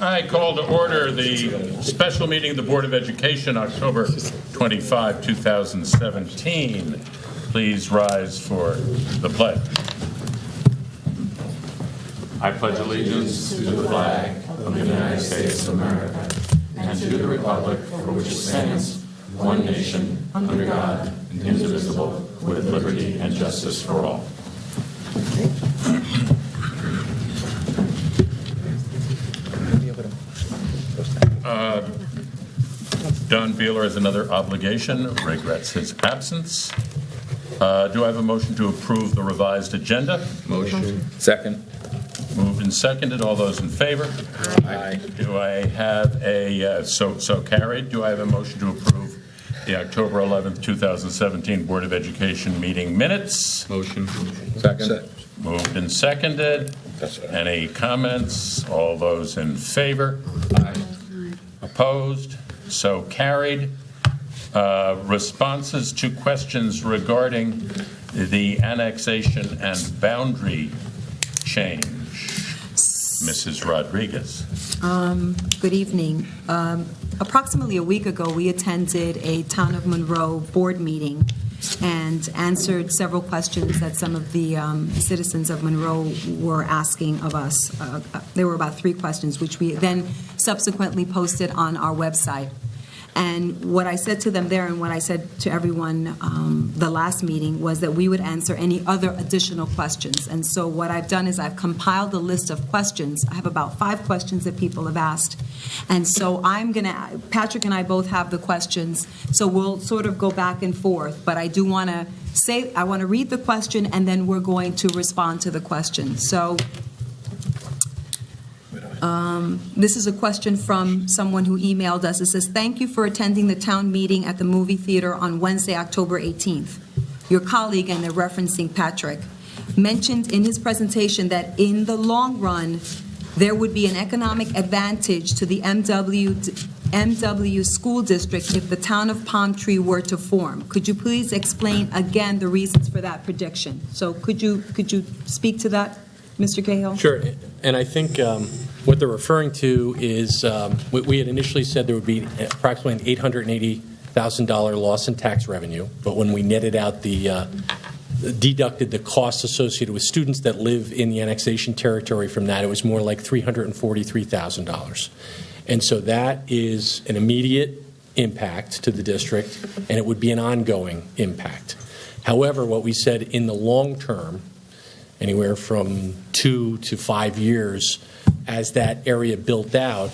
I call to order the special meeting of the Board of Education, October 25, 2017. Please rise for the pledge. I pledge allegiance to the flag of the United States of America and to the republic for which it stands, one nation, under God, indivisible, with liberty and justice for all. Don Beeler has another obligation, regrets his absence. Do I have a motion to approve the revised agenda? Motion. Second. Moved and seconded. All those in favor? Aye. Do I have so carried. Do I have a motion to approve the October 11th, 2017 Board of Education meeting minutes? Motion. Second. Moved and seconded. Any comments? All those in favor? Aye. Opposed? So carried. Responses to questions regarding the annexation and boundary change. Mrs. Rodriguez. Good evening. Approximately a week ago, we attended a Town of Monroe board meeting and answered several questions that some of the citizens of Monroe were asking of us. There were about 3 questions, which we then subsequently posted on our website. And what I said to them there and what I said to everyone the last meeting was that we would answer any other additional questions. And so what I've done is I've compiled a list of questions. I have about 5 questions that people have asked. And so Patrick and I both have the questions, so we'll sort of go back and forth. But I do want to say, I want to read the question, and then we're going to respond to the question. So this is a question from someone who emailed us. It says, thank you for attending the town meeting at the movie theater on Wednesday, October 18th. Your colleague, and they're referencing Patrick, mentioned in his presentation that in the long run, there would be an economic advantage to the MW school district if the town of Palm Tree were to form. Could you please explain again the reasons for that prediction? So could you speak to that, Mr. Cahill? Sure, and I think what they're referring to is we had initially said there would be approximately an $880,000 loss in tax revenue, but when we netted out deducted the costs associated with students that live in the annexation territory from that, it was more like $343,000. And so that is an immediate impact to the district, and it would be an ongoing impact. However, what we said in the long term, anywhere from 2 to 5 years, as that area built out,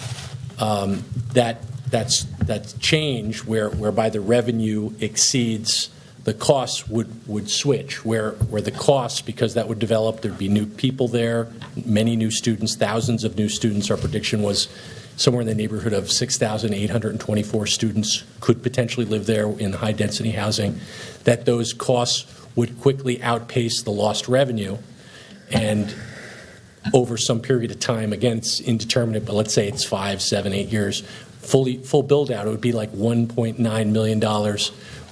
that's change whereby the revenue exceeds the costs would switch, where the costs, because that would develop, there'd be new people there, many new students, thousands of new students. Our prediction was somewhere in the neighborhood of 6,824 students could potentially live there in high-density housing, that those costs would quickly outpace the lost revenue. And over some period of time, again, it's indeterminate, but let's say it's 5, 7, 8 years, full build-out, it would be like $1.9 million,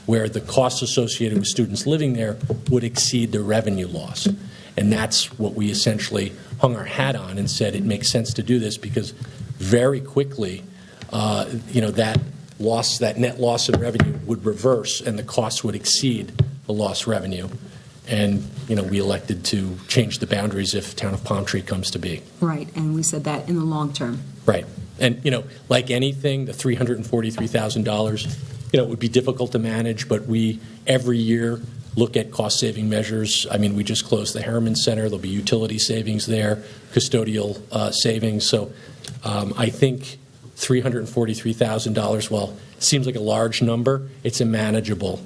where the costs associated with students living there would exceed the revenue loss. And that's what we essentially hung our hat on and said it makes sense to do this, because very quickly, that net loss in revenue would reverse and the costs would exceed the lost revenue. And, we elected to change the boundaries if Town of Palm Tree comes to be. Right, and we said that in the long term. Right. And, like anything, the $343,000, it would be difficult to manage, but we, every year, look at cost-saving measures. I mean, we just closed the Harriman Center. There'll be utility savings there, custodial savings. So I think $343,000, while it seems like a large number, it's a manageable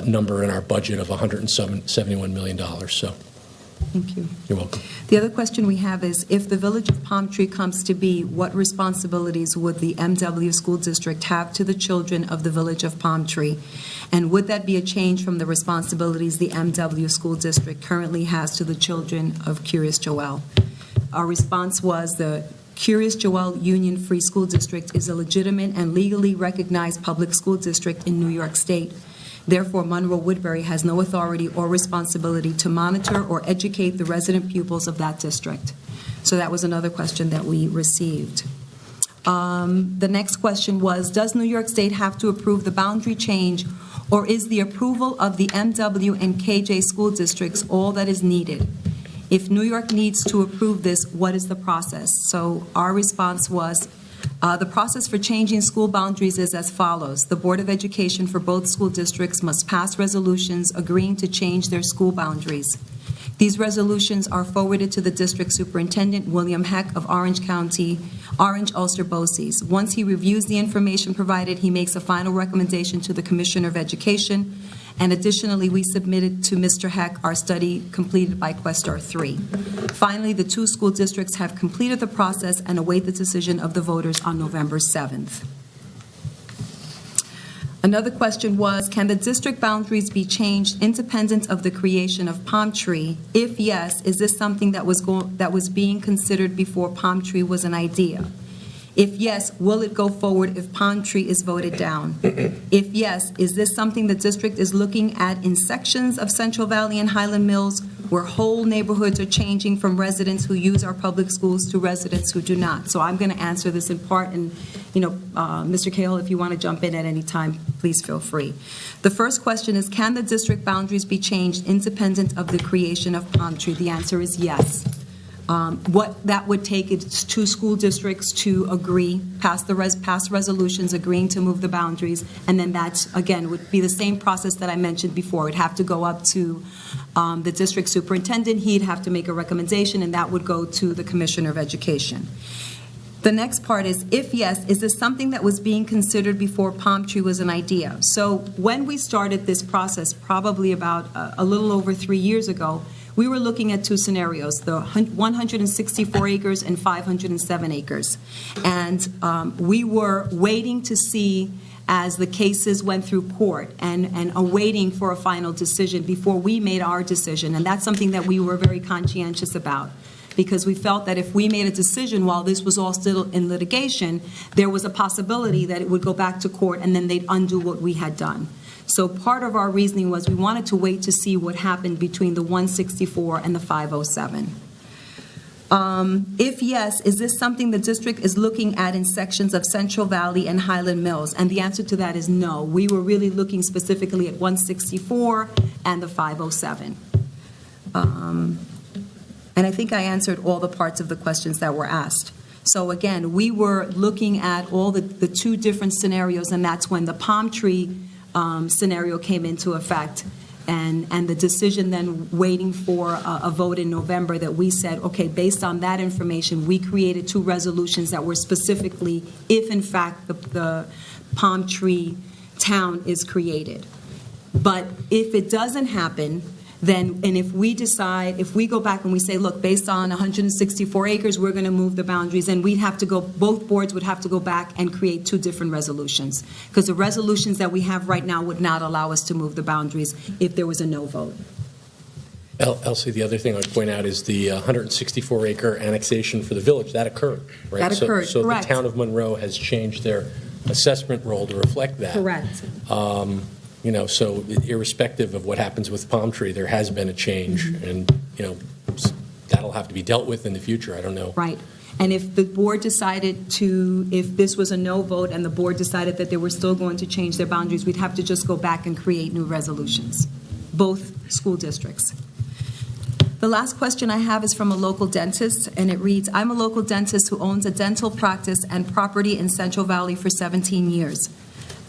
number in our budget of $171 million. So, thank you. You're welcome. The other question we have is, if the Village of Palm Tree comes to be, what responsibilities would the MW School District have to the children of the Village of Palm Tree? And would that be a change from the responsibilities the MW School District currently has to the children of Curious Joel? Our response was the Curious Joel Union Free School District is a legitimate and legally recognized public school district in New York State. Therefore, Monroe-Woodbury has no authority or responsibility to monitor or educate the resident pupils of that district. So that was another question that we received. The next question was, does New York State have to approve the boundary change, or is the approval of the MW and KJ school districts all that is needed? If New York needs to approve this, what is the process? So our response was, the process for changing school boundaries is as follows. The Board of Education for both school districts must pass resolutions agreeing to change their school boundaries. These resolutions are forwarded to the district superintendent, William Heck of Orange County, Orange Ulster BOCES. Once he reviews the information provided, he makes a final recommendation to the Commissioner of Education. And additionally, we submitted to Mr. Heck our study completed by Questar 3. Finally, the 2 school districts have completed the process and await the decision of the voters on November 7th. Another question was, can the district boundaries be changed independent of the creation of Palm Tree? If yes, is this something that was being considered before Palm Tree was an idea? If yes, will it go forward if Palm Tree is voted down? If yes, is this something the district is looking at in sections of Central Valley and Highland Mills where whole neighborhoods are changing from residents who use our public schools to residents who do not? So I'm going to answer this in part, and Mr. Cahill, if you want to jump in at any time, please feel free. The first question is, can the district boundaries be changed independent of the creation of Palm Tree? The answer is yes. What that would take is 2 school districts to agree, pass resolutions agreeing to move the boundaries, and then that, again, would be the same process that I mentioned before. It'd have to go up to the district superintendent. He'd have to make a recommendation, and that would go to the Commissioner of Education. The next part is, if yes, is this something that was being considered before Palm Tree was an idea? So when we started this process, probably about a little over 3 years ago, we were looking at 2 scenarios, the 164 acres and 507 acres. And we were waiting to see as the cases went through court and awaiting for a final decision before we made our decision. And that's something that we were very conscientious about, because we felt that if we made a decision while this was all still in litigation, there was a possibility that it would go back to court and then they'd undo what we had done. So part of our reasoning was we wanted to wait to see what happened between the 164 and the 507. If yes, is this something the district is looking at in sections of Central Valley and Highland Mills? And the answer to that is no. We were really looking specifically at 164 and the 507. And I think I answered all the parts of the questions that were asked. So again, we were looking at all the 2 different scenarios, and that's when the Palm Tree scenario came into effect, and the decision then waiting for a vote in November, that we said, okay, based on that information, we created 2 resolutions that were specifically if in fact the Palm Tree town is created. But if it doesn't happen, then, and if we decide, if we go back and we say, look, based on 164 acres, we're going to move the boundaries, and we'd have to go, both boards would have to go back and create 2 different resolutions, because the resolutions that we have right now would not allow us to move the boundaries if there was a no vote. Elsie, the other thing I'd point out is the 164-acre annexation for the village. That occurred, right? That occurred, so correct. The town of Monroe has changed their assessment role to reflect that. Correct. So irrespective of what happens with Palm Tree, there has been a change, and, that'll have to be dealt with in the future. I don't know. Right. And if the board decided to, if this was a no vote and the board decided that they were still going to change their boundaries, we'd have to just go back and create new resolutions, both school districts. The last question I have is from a local dentist, and it reads, I'm a local dentist who owns a dental practice and property in Central Valley for 17 years.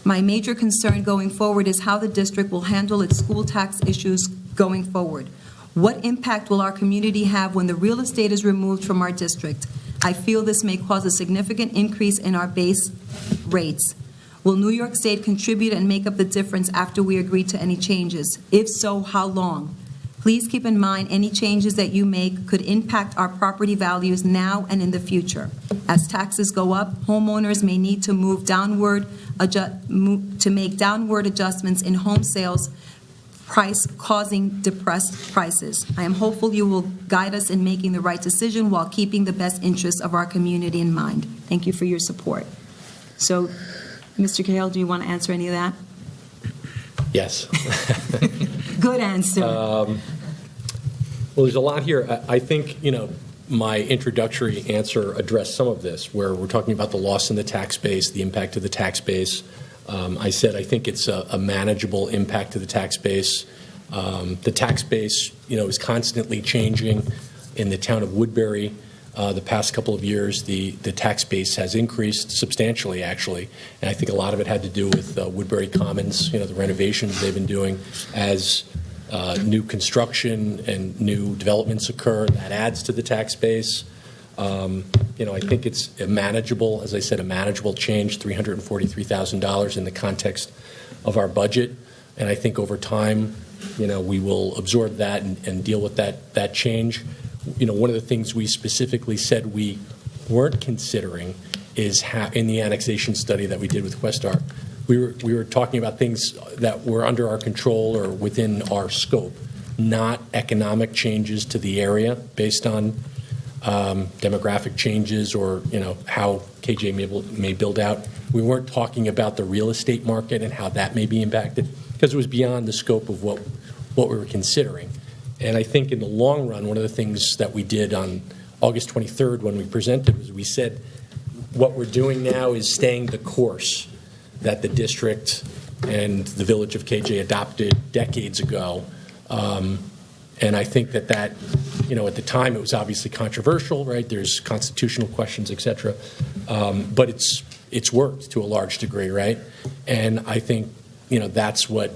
My major concern going forward is how the district will handle its school tax issues going forward. What impact will our community have when the real estate is removed from our district? I feel this may cause a significant increase in our base rates. Will New York State contribute and make up the difference after we agree to any changes? If so, how long? Please keep in mind any changes that you make could impact our property values now and in the future. As taxes go up, homeowners may need to make downward adjustments in home sales price, causing depressed prices. I am hopeful you will guide us in making the right decision while keeping the best interests of our community in mind. Thank you for your support. So, Mr. Cahill, do you want to answer any of that? Yes. Good answer. Well, there's a lot here. I think, my introductory answer addressed some of this, where we're talking about the loss in the tax base, the impact of the tax base. I said I think it's a manageable impact to the tax base. The tax base, is constantly changing. In the town of Woodbury, the past couple of years, the tax base has increased substantially, actually. And I think a lot of it had to do with Woodbury Commons, the renovations they've been doing. As new construction and new developments occur, that adds to the tax base. I think it's a manageable, as I said, a manageable change, $343,000 in the context of our budget. And I think over time, we will absorb that and deal with that change. One of the things we specifically said we weren't considering is how, in the annexation study that we did with Questar, we were talking about things that were under our control or within our scope, not economic changes to the area based on demographic changes or how KJ may build out. We weren't talking about the real estate market and how that may be impacted because it was beyond the scope of what we were considering. And I think in the long run, one of the things that we did on August 23rd when we presented was we said what we're doing now is staying the course that the district and the village of KJ adopted decades ago. And I think that at the time it was obviously controversial, right? There's constitutional questions, et cetera. But it's worked to a large degree, right? And I think, that's what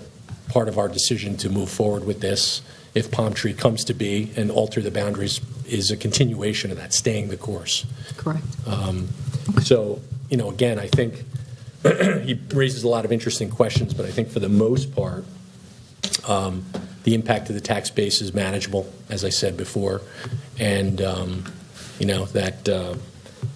part of our decision to move forward with this, if Palm Tree comes to be and alter the boundaries, is a continuation of that, staying the course. Correct. So, again, I think he raises a lot of interesting questions, but I think for the most part, the impact of the tax base is manageable, as I said before. And,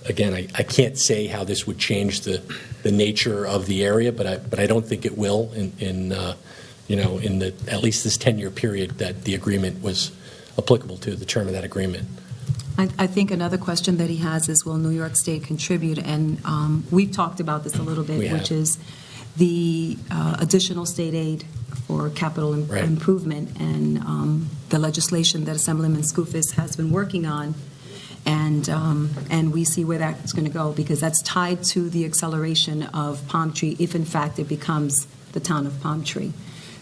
again, I can't say how this would change the nature of the area, but I don't think it will in at least this 10-year period that the agreement was applicable to, the term of that agreement. I think another question that he has is, will New York State contribute? And we've talked about this a little bit, which is the additional state aid for capital improvement and the legislation that Assemblyman Skoufis has been working on. And we see where that's going to go, because that's tied to the acceleration of Palm Tree if, in fact, it becomes the town of Palm Tree.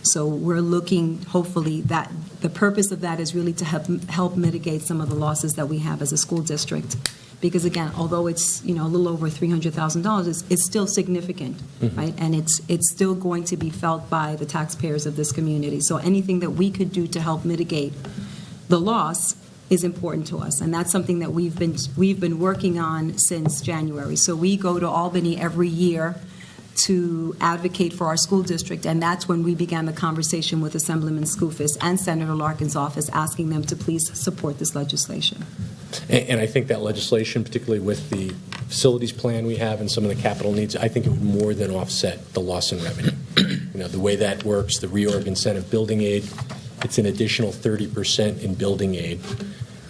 So we're looking, hopefully, that the purpose of that is really to help mitigate some of the losses that we have as a school district. Because, again, although it's, a little over $300,000, it's still significant, right? And it's still going to be felt by the taxpayers of this community. So anything that we could do to help mitigate the loss is important to us. And that's something that we've been working on since January. So we go to Albany every year to advocate for our school district, and that's when we began the conversation with Assemblyman Skoufis and Senator Larkin's office, asking them to please support this legislation. And I think that legislation, particularly with the facilities plan we have and some of the capital needs, I think it would more than offset the loss in revenue. The way that works, the reorg incentive building aid, it's an additional 30% in building aid.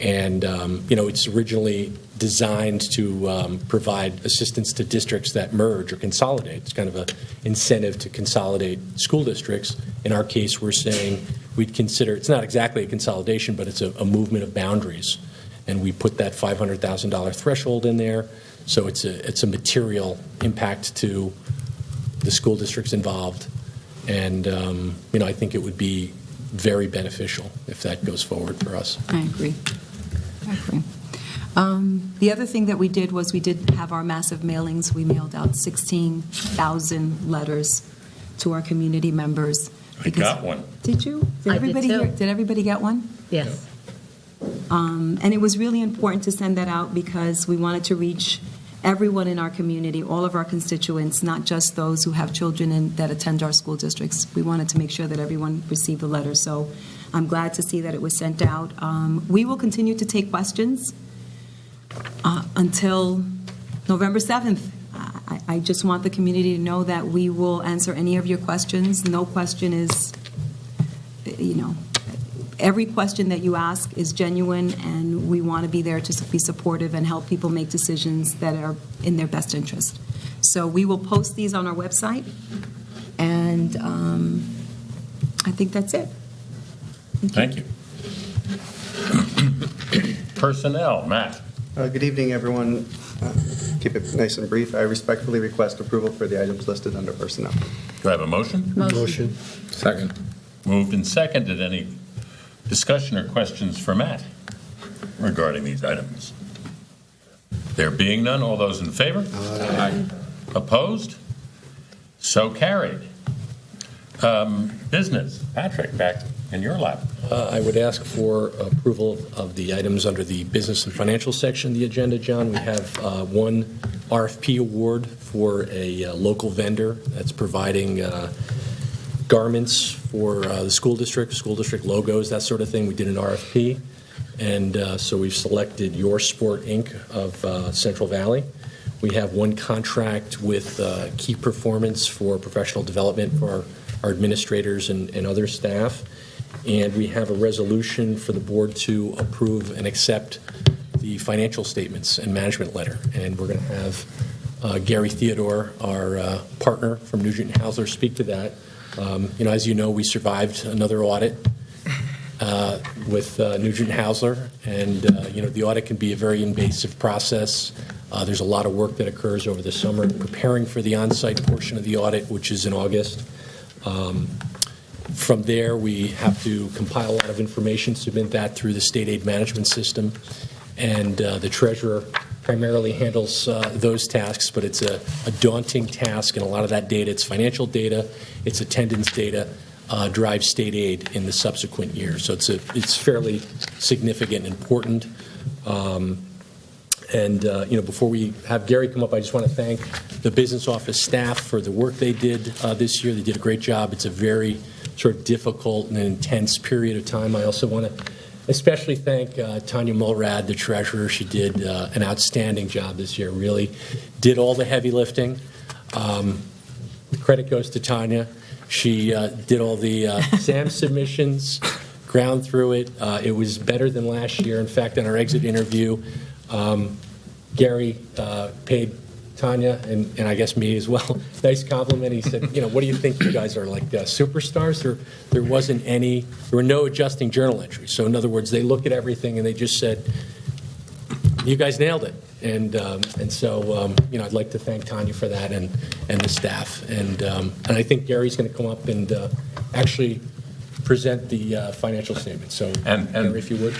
And, it's originally designed to provide assistance to districts that merge or consolidate. It's kind of an incentive to consolidate school districts. In our case, we're saying we'd consider, it's not exactly a consolidation, but it's a movement of boundaries. And we put that $500,000 threshold in there. So it's a material impact to the school districts involved. And, I think it would be very beneficial if that goes forward for us. I agree. The other thing that we did was we did have our massive mailings. We mailed out 16,000 letters to our community members. I got one. Did you? I did too. Did everybody get one? Yes. And it was really important to send that out because we wanted to reach everyone in our community, all of our constituents, not just those who have children that attend our school districts. We wanted to make sure that everyone received the letter. So I'm glad to see that it was sent out. We will continue to take questions until November 7th. I just want the community to know that we will answer any of your questions. No question is, every question that you ask is genuine, and we want to be there to be supportive and help people make decisions that are in their best interest. So we will post these on our website, and I think that's it. Thank you. Personnel, Matt. Good evening, everyone. Keep it nice and brief. I respectfully request approval for the items listed under personnel. Do I have a motion? Motion. Second. Moved and seconded. Any discussion or questions for Matt regarding these items? There being none, all those in favor? Aye. Opposed? So carried. Business. Patrick, back in your lap. I would ask for approval of the items under the business and financial section of the agenda, John. We have one RFP award for a local vendor that's providing garments for the school district logos, that sort of thing. We did an RFP, and so we've selected Your Sport, Inc. of Central Valley. We have one contract with Key Performance for professional development for our administrators and other staff. And we have a resolution for the board to approve and accept the financial statements and management letter. And we're going to have Gary Theodore, our partner from Nugent Haussler, speak to that. As you know, we survived another audit with Nugent Haussler, and the audit can be a very invasive process. There's a lot of work that occurs over the summer preparing for the on-site portion of the audit, which is in August. From there, we have to compile a lot of information, submit that through the state aid management system, and the treasurer primarily handles those tasks, but it's a daunting task, and a lot of that data, it's financial data, it's attendance data, drives state aid in the subsequent years. So it's fairly significant and important. Before we have Gary come up, I just want to thank the business office staff for the work they did this year. They did a great job. It's a very sort of difficult and intense period of time. I also want to especially thank Tanya Mulrad, the treasurer. She did an outstanding job this year, really did all the heavy lifting. The credit goes to Tanya. She did all the SAM submissions, ground through it. It was better than last year. In fact, in our exit interview, Gary paid Tanya and I guess me as well nice compliment. He said, what do you think you guys are, like superstars? There were no adjusting journal entries. So in other words, they looked at everything and they just said, you guys nailed it. And so I'd like to thank Tanya for that and the staff. And I think Gary's going to come up and actually present the financial statement. So Gary, if you would.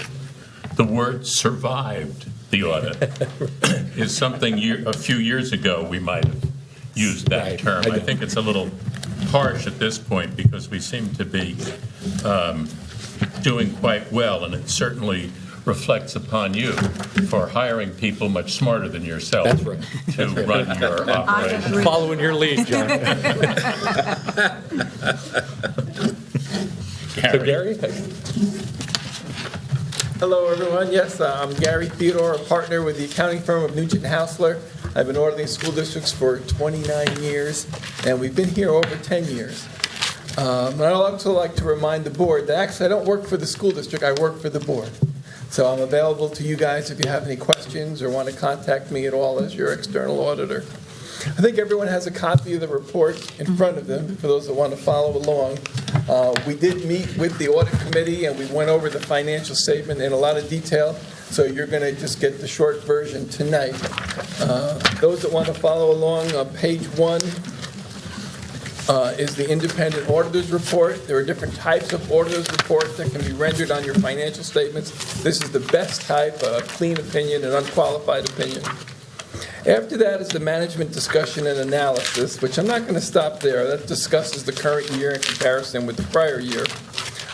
The word survived the audit is something a few years ago we might have used that Right. term. I think it's a little harsh at this point because we seem to be doing quite well, and it certainly reflects upon you for hiring people much smarter than yourself That's right. to run your operation. Following your lead, John. So Gary? Hello, everyone. Yes, I'm Gary Theodore, a partner with the accounting firm of Nugent Haussler. I've been auditing school districts for 29 years, and we've been here over 10 years. And I'd also like to remind the board that actually I don't work for the school district, I work for the board. So I'm available to you guys if you have any questions or want to contact me at all as your external auditor. I think everyone has a copy of the report in front of them for those that want to follow along. We did meet with the audit committee and we went over the financial statement in a lot of detail, so you're going to just get the short version tonight. Those that want to follow along, page 1 is the independent auditor's report. There are different types of auditor's reports that can be rendered on your financial statements. This is the best type, a clean opinion, an unqualified opinion. After that is the management discussion and analysis, which I'm not going to stop there. That discusses the current year in comparison with the prior year.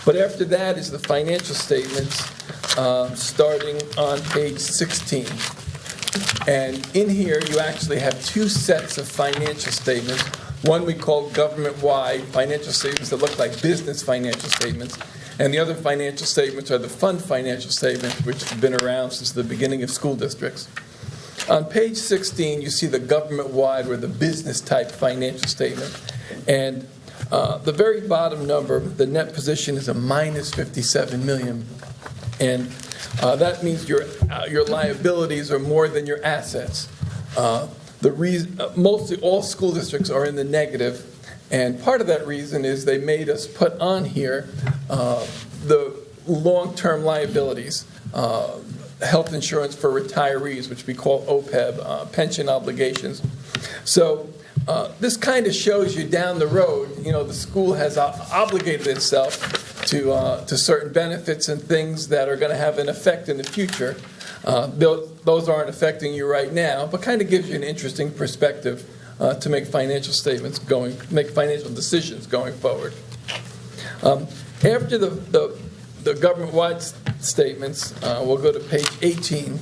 But after that is the financial statements, starting on page 16. And in here, you actually have two sets of financial statements. One we call government-wide financial statements that look like business financial statements. And the other financial statements are the fund financial statements, which have been around since the beginning of school districts. On page 16, you see the government-wide or the business-type financial statement. And the very bottom number, the net position, is a minus $57 million. And that means your liabilities are more than your assets. Mostly all school districts are in the negative. And part of that reason is they made us put on here the long-term liabilities. health insurance for retirees, which we call OPEB, pension obligations. So this kind of shows you down the road, the school has obligated itself to certain benefits and things that are going to have an effect in the future. Those aren't affecting you right now, but kind of gives you an interesting perspective to make financial decisions going forward. After the government-wide statements, we'll go to page 18,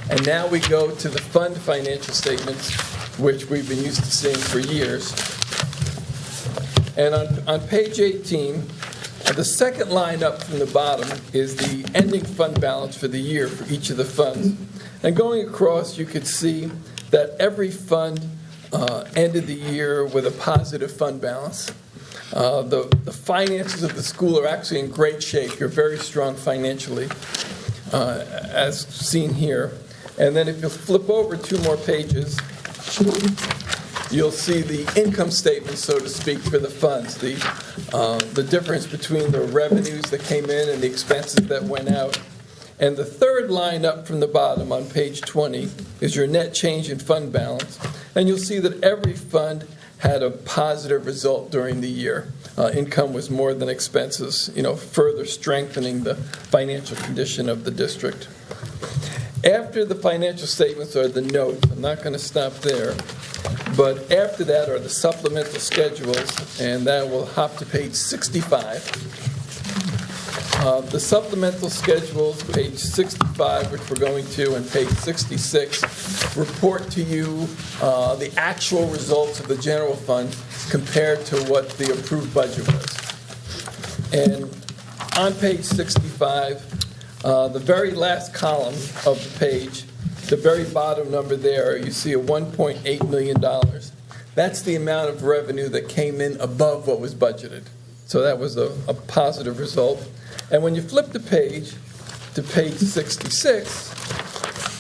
and now we go to the fund financial statements, which we've been used to seeing for years. And on page 18, the second line up from the bottom is the ending fund balance for the year for each of the funds. And going across, you could see that every fund ended the year with a positive fund balance. The finances of the school are actually in great shape. You're very strong financially, as seen here. And then if you flip over 2 more pages, you'll see the income statement, so to speak, for the funds, the difference between the revenues that came in and the expenses that went out. And the third line up from the bottom on page 20 is your net change in fund balance. And you'll see that every fund had a positive result during the year. Income was more than expenses, further strengthening the financial condition of the district. After the financial statements are the notes. I'm not going to stop there. But after that are the supplemental schedules, and that will hop to page 65. The supplemental schedules, page 65, which we're going to, and page 66, report to you the actual results of the general fund compared to what the approved budget was. And on page 65, the very last column of the page, the very bottom number there, you see a $1.8 million. That's the amount of revenue that came in above what was budgeted. So that was a positive result. And when you flip the page to page 66,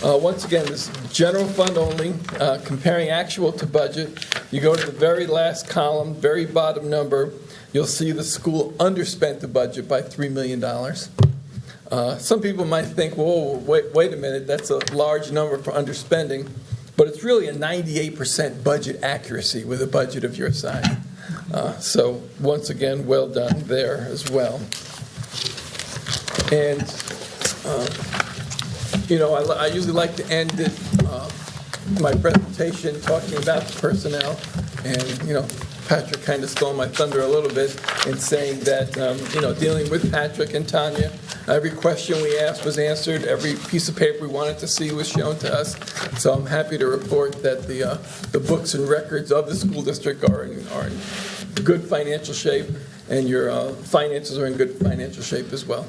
once again, this is general fund only, comparing actual to budget. You go to the very last column, very bottom number, you'll see the school underspent the budget by $3 million. Some people might think, whoa, wait a minute, that's a large number for underspending, but it's really a 98% budget accuracy with a budget of your size. So once again, well done there as well. And, I usually like to end my presentation talking about the personnel. And, Patrick kind of stole my thunder a little bit in saying that, dealing with Patrick and Tanya, every question we asked was answered. Every piece of paper we wanted to see was shown to us. So I'm happy to report that the books and records of the school district are in good financial shape, and your finances are in good financial shape as well.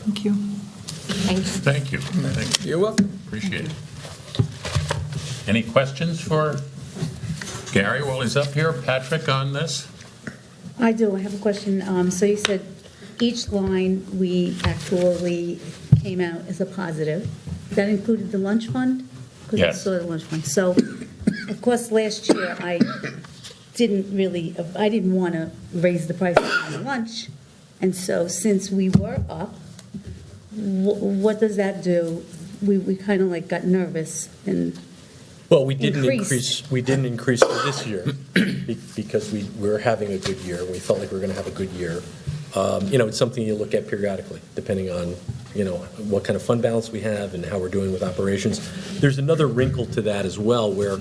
Thank you. Thank you. Thank you. You're welcome. Appreciate it. Any questions for Gary while he's up here? Patrick, on this? I do. I have a question. So you said each line we actually came out as a positive. That included the lunch fund? Because Yes. I saw the lunch fund. So, of course, last year I didn't want to raise the price on the lunch. And so since we were up, what does that do? We kind of got nervous and Well, we didn't Increase. increase for this year because we were having a good year. We felt like we were going to have a good year. It's something you look at periodically, depending on, what kind of fund balance we have and how we're doing with operations. There's another wrinkle to that as well, where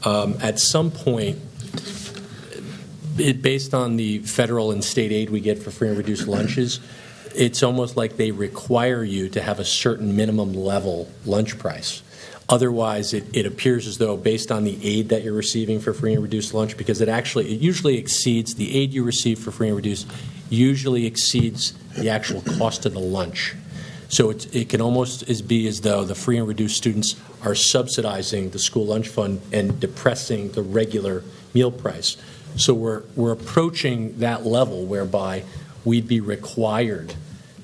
at some point, based on the federal and state aid we get for free and reduced lunches, it's almost like they require you to have a certain minimum level lunch price. Otherwise, it appears as though, based on the aid that you're receiving for free and reduced lunch, because it usually exceeds, the aid you receive for free and reduced usually exceeds the actual cost of the lunch. So it can almost be as though the free and reduced students are subsidizing the school lunch fund and depressing the regular meal price. So we're approaching that level whereby we'd be required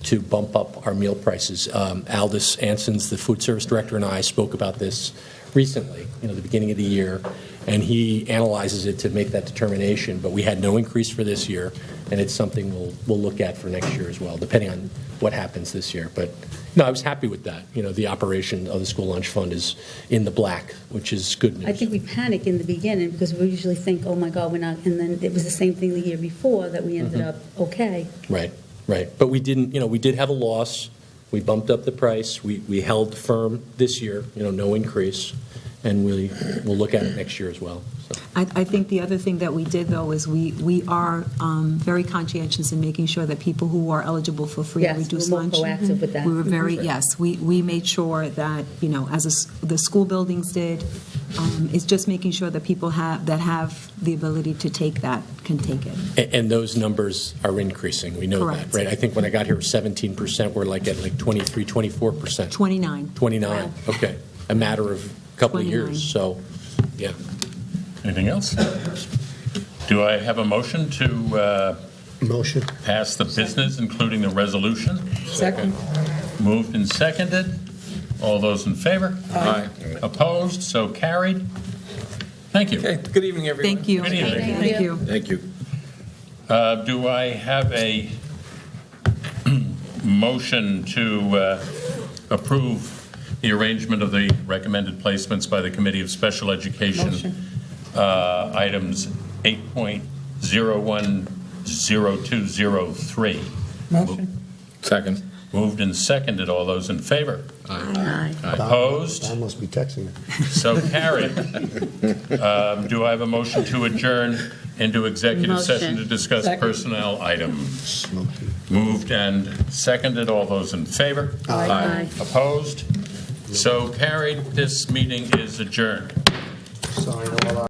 to bump up our meal prices. Aldous Ansons, the food service director, and I spoke about this recently, the beginning of the year, and he analyzes it to make that determination. But we had no increase for this year. and it's something we'll look at for next year as well, depending on what happens this year. But, no, I was happy with that. The operation of the school lunch fund is in the black, which is good news. I think we panic in the beginning because we usually think, oh my God, we're not, and then it was the same thing the year before that we ended up okay. Right. But we didn't, we did have a loss. We bumped up the price. We held firm this year, no increase, and we'll look at it next year as well. So. I think the other thing that we did, though, is we are very conscientious in making sure that people who are eligible for free Yes, reduced we're more lunch. proactive with that. We were yes, we made sure that, the school buildings did, it's just making sure that people have the ability to take that, can take it. And those numbers are increasing. We know Correct. that, right? I think when I got here, it was 17%. We're at 23, 24%. 29. 29, Wow. okay. A matter of a couple of 29. years, so, yeah. Anything else? Do I have a motion to Motion. pass the business, including the resolution? Second. Moved and seconded. All those in favor? Aye. Opposed? So carried. Thank you. Okay, good evening, everyone. Thank you. Good evening. Thank you. Thank you. Do I have a motion to approve the arrangement of the recommended placements by the Committee of Special Education? Items 8.010203. Motion. Second. Moved and seconded. All those in favor? Aye. Opposed? I must be texting her. So carried. Do I have a motion to adjourn into executive session to discuss Second. personnel items? Moved and seconded. All those in favor? Aye. Opposed? So carried. This meeting is adjourned. So I know a lot.